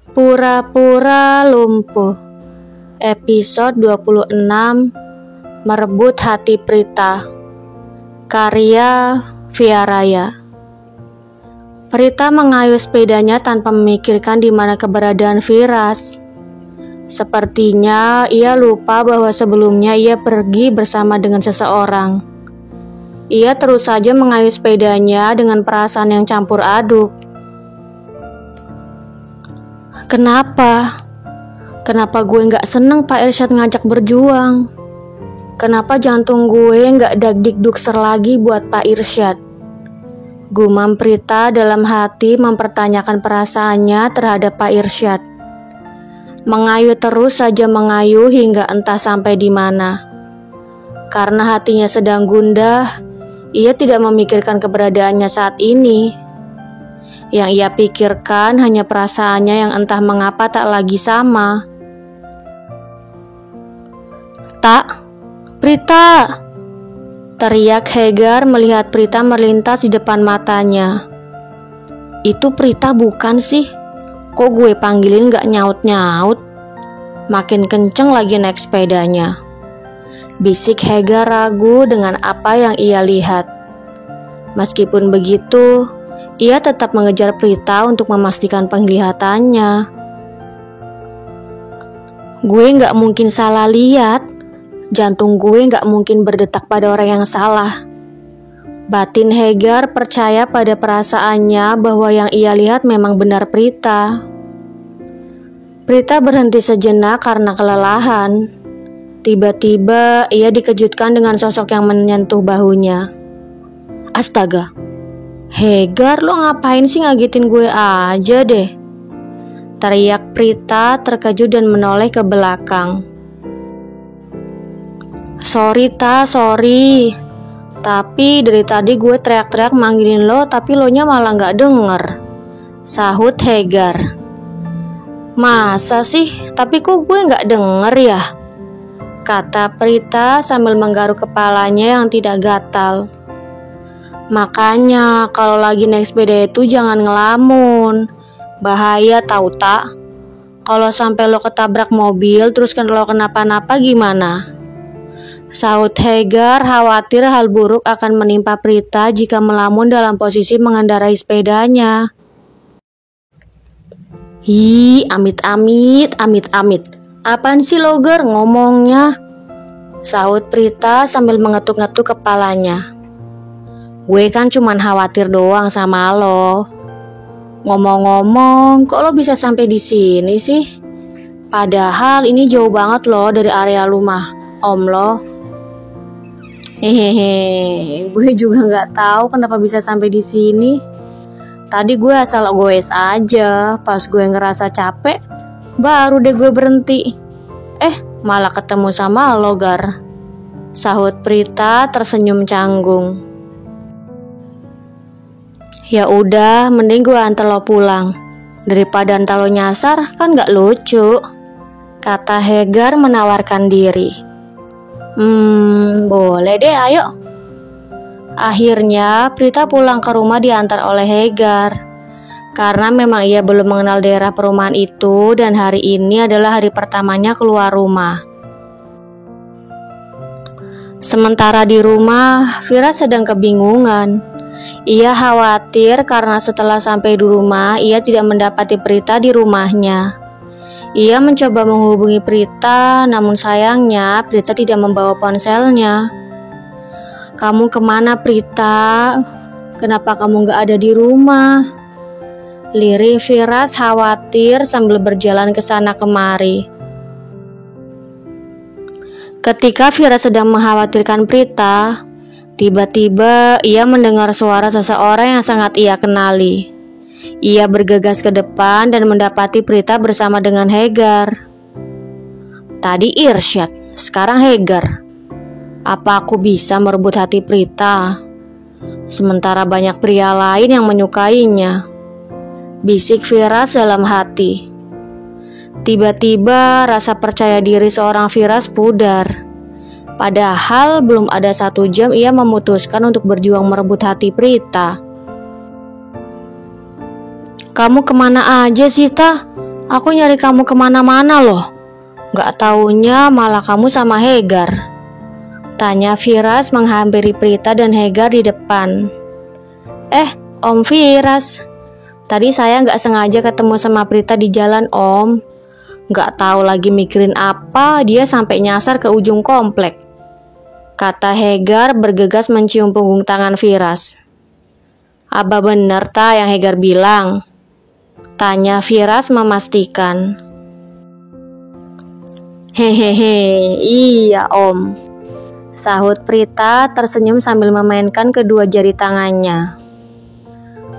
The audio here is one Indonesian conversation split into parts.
Pura-pura lumpuh. Episode 26. Merebut hati Prita. Karya Via Raya. Prita mengayuh sepedanya tanpa memikirkan di mana keberadaan Firas. Sepertinya ia lupa bahwa sebelumnya ia pergi bersama dengan seseorang. Ia terus saja mengayuh sepedanya dengan perasaan yang campur aduk. Kenapa gue gak seneng Pak Irsyad ngajak berjuang? Kenapa jantung gue gak dagdikdukser lagi buat Pak Irsyad? Gumam Prita dalam hati mempertanyakan perasaannya terhadap Pak Irsyad. Mengayuh terus saja mengayuh hingga entah sampai di mana. Karena hatinya sedang gundah, ia tidak memikirkan keberadaannya saat ini. Yang ia pikirkan hanya perasaannya yang entah mengapa tak lagi sama. "Tak, Prita!" teriak Hegar melihat Prita melintas di depan matanya. "Itu Prita bukan sih? Kok gue panggilin gak nyaut-nyaut?" Makin kenceng lagi naik sepedanya. Bisik Hegar ragu dengan apa yang ia lihat. Meskipun begitu, ia tetap mengejar Prita untuk memastikan penglihatannya. "Gue gak mungkin salah lihat. Jantung gue gak mungkin berdetak pada orang yang salah." Batin Hegar percaya pada perasaannya bahwa yang ia lihat memang benar Prita. Prita berhenti sejenak karena kelelahan. Tiba-tiba ia dikejutkan dengan sosok yang menyentuh bahunya. "Astaga, Hegar, lo ngapain sih ngagetin gue aja deh?" teriak Prita terkejut dan menoleh ke belakang. Sorry. Tapi dari tadi gue teriak-teriak manggilin lo, tapi lo nya malah gak denger," sahut Hegar. "Masa sih? Tapi kok gue gak denger ya?" kata Prita sambil menggaruk kepalanya yang tidak gatal. "Makanya kalau lagi naik sepeda itu jangan ngelamun. Bahaya tahu tak? Kalau sampai lo ketabrak mobil terus kan lo kenapa-napa gimana?" sahut Hegar khawatir hal buruk akan menimpa Prita jika melamun dalam posisi mengendarai sepedanya. "Hi, amit-amit. Apaan sih lo Gar ngomongnya?" sahut Prita sambil mengetuk-ngetuk kepalanya. "Gue kan cuman khawatir doang sama lo. Ngomong-ngomong, kok lo bisa sampai di sini sih? Padahal ini jauh banget loh dari area rumah Om lo." "Hehehe, gue juga nggak tahu kenapa bisa sampai di sini. Tadi gue asal goes aja, pas gue ngerasa capek, baru deh gue berhenti. Malah ketemu sama lo Gar," sahut Prita tersenyum canggung. "Ya udah, mending gue antar lo pulang. Daripada ntar lo nyasar, kan gak lucu," kata Hegar menawarkan diri. Boleh deh, ayo." Akhirnya Prita pulang ke rumah diantar oleh Hegar. Karena memang ia belum mengenal daerah perumahan itu dan hari ini adalah hari pertamanya keluar rumah. Sementara di rumah, Vira sedang kebingungan. Ia khawatir karena setelah sampai di rumah, ia tidak mendapati Prita di rumahnya. Ia mencoba menghubungi Prita, namun sayangnya Prita tidak membawa ponselnya. "Kamu kemana Prita? Kenapa kamu gak ada di rumah?" lirih Firas khawatir sambil berjalan ke sana kemari. Ketika Firas sedang mengkhawatirkan Prita, tiba-tiba ia mendengar suara seseorang yang sangat ia kenali. Ia bergegas ke depan dan mendapati Prita bersama dengan Hegar. Tadi Irsyad, sekarang Hegar. Apa aku bisa merebut hati Prita? Sementara banyak pria lain yang menyukainya, bisik Firas dalam hati. Tiba-tiba rasa percaya diri seorang Firas pudar. Padahal belum ada 1 jam ia memutuskan untuk berjuang merebut hati Prita. "Kamu kemana aja sih, Tah? Aku nyari kamu kemana-mana loh. Gak taunya malah kamu sama Hegar. Tanya Firas menghampiri Prita dan Hegar di depan. Om Firas, tadi saya gak sengaja ketemu sama Prita di jalan Om. Gak tahu lagi mikirin apa, dia sampai nyasar ke ujung komplek. Kata Hegar bergegas mencium punggung tangan Firas. Apa bener ta yang Hegar bilang? Tanya Firas memastikan. Hehehe, iya Om. Sahut Prita tersenyum sambil memainkan kedua jari tangannya.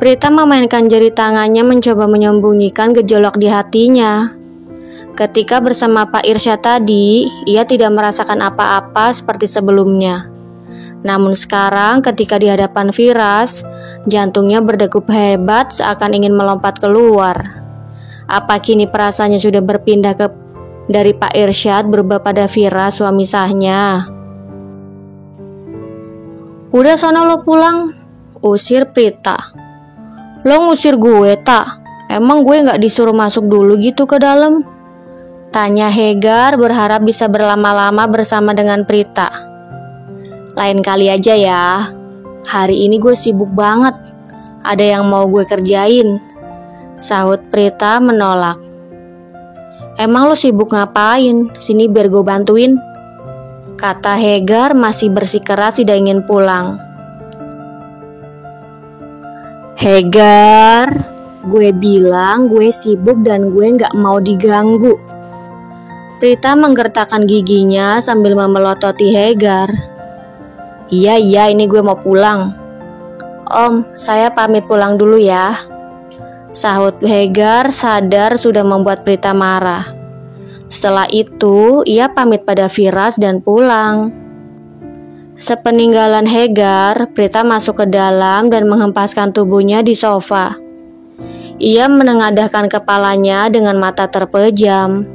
Prita memainkan jari tangannya mencoba menyembunyikan gejolak di hatinya. Ketika bersama Pak Irsyad tadi, ia tidak merasakan apa-apa seperti sebelumnya. Namun sekarang ketika di hadapan Firas, jantungnya berdegup hebat seakan ingin melompat keluar. Apa kini perasaannya sudah berpindah dari Pak Irsyad berubah pada Firas suami sahnya? Udah sono lo pulang, usir Prita. Lo ngusir gue tak? Emang gue gak disuruh masuk dulu gitu ke dalam? Tanya Hegar berharap bisa berlama-lama bersama dengan Prita. Lain kali aja ya. Hari ini gue sibuk banget. Ada yang mau gue kerjain. Sahut Prita menolak. Emang lo sibuk ngapain? Sini biar gue bantuin. Kata Hegar masih bersikeras tidak ingin pulang. Hegar, gue bilang gue sibuk dan gue gak mau diganggu. Prita menggertakkan giginya sambil memelototi Hegar. Iya, ini gue mau pulang. Om, saya pamit pulang dulu ya. Sahut Hegar sadar sudah membuat Prita marah. Setelah itu, ia pamit pada Firas dan pulang. Sepeninggalan Hegar, Prita masuk ke dalam dan menghempaskan tubuhnya di sofa. Ia menengadahkan kepalanya dengan mata terpejam.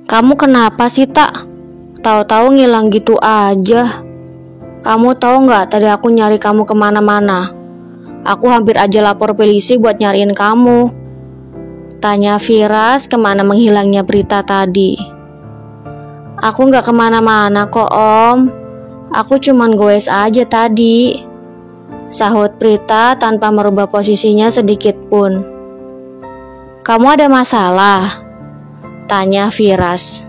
Kamu kenapa sih tak? Tahu-tahu ngilang gitu aja. Kamu tahu nggak tadi aku nyari kamu kemana-mana. Aku hampir aja lapor polisi buat nyariin kamu. Tanya Firas kemana menghilangnya Prita tadi. Aku nggak kemana-mana kok Om. Aku cuman goes aja tadi. Sahut Prita tanpa merubah posisinya sedikit pun. Kamu ada masalah? Tanya Firas.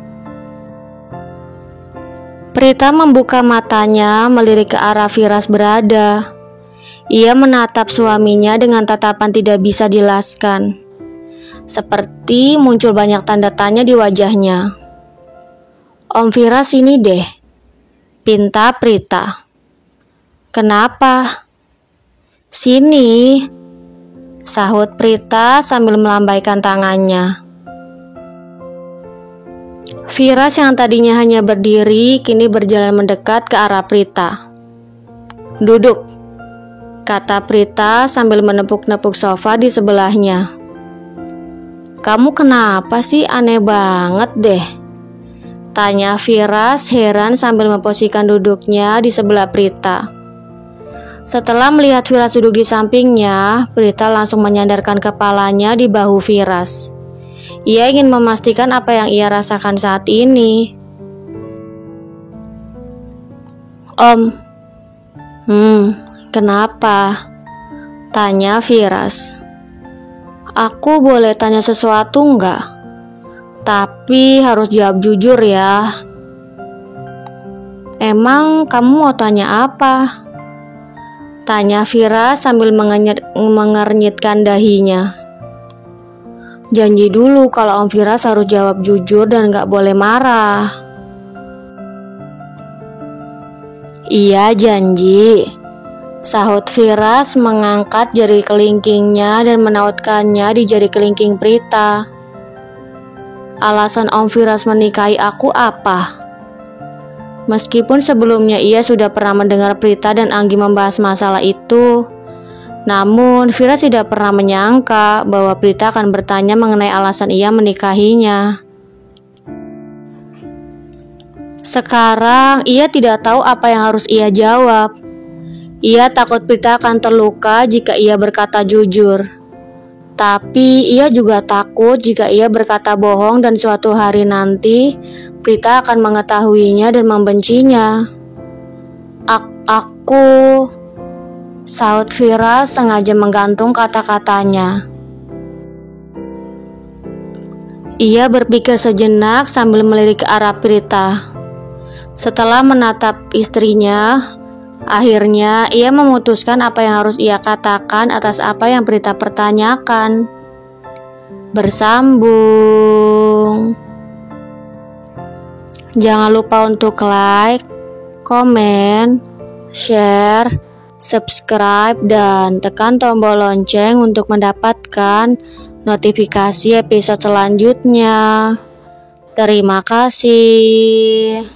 Prita membuka matanya melirik ke arah Firas berada. Ia menatap suaminya dengan tatapan tidak bisa dijelaskan. Seperti muncul banyak tanda tanya di wajahnya. Om Firas ini deh, pinta Prita. Kenapa? Sini, sahut Prita sambil melambaikan tangannya. Firas yang tadinya hanya berdiri kini berjalan mendekat ke arah Prita. Duduk, kata Prita sambil menepuk-nepuk sofa di sebelahnya. Kamu kenapa sih, aneh banget deh? Tanya Firas heran sambil memposisikan duduknya di sebelah Prita. Setelah melihat Firas duduk di sampingnya, Prita langsung menyandarkan kepalanya di bahu Firas. Ia ingin memastikan apa yang ia rasakan saat ini. Om, kenapa? Tanya Firas. Aku boleh tanya sesuatu nggak? Tapi harus jawab jujur ya. Emang kamu mau tanya apa? Tanya Firas sambil mengernyitkan dahinya. Janji dulu kalau Om Firas harus jawab jujur dan gak boleh marah. Iya janji, sahut Firas mengangkat jari kelingkingnya dan menautkannya di jari kelingking Prita. Alasan Om Firas menikahi aku apa? Meskipun sebelumnya ia sudah pernah mendengar Prita dan Anggi membahas masalah itu, namun Firas tidak pernah menyangka bahwa Prita akan bertanya mengenai alasan ia menikahinya. Sekarang ia tidak tahu apa yang harus ia jawab. Ia takut Prita akan terluka jika ia berkata jujur. Tapi ia juga takut jika ia berkata bohong dan suatu hari nanti Prita akan mengetahuinya dan membencinya. Aku, saut Vira sengaja menggantung kata-katanya. Ia berpikir sejenak sambil melirik ke arah Prita. Setelah menatap istrinya, akhirnya ia memutuskan apa yang harus ia katakan atas apa yang Prita pertanyakan. Bersambung. Jangan lupa untuk like, komen, share, subscribe, dan tekan tombol lonceng untuk mendapatkan notifikasi episode selanjutnya. Terima kasih.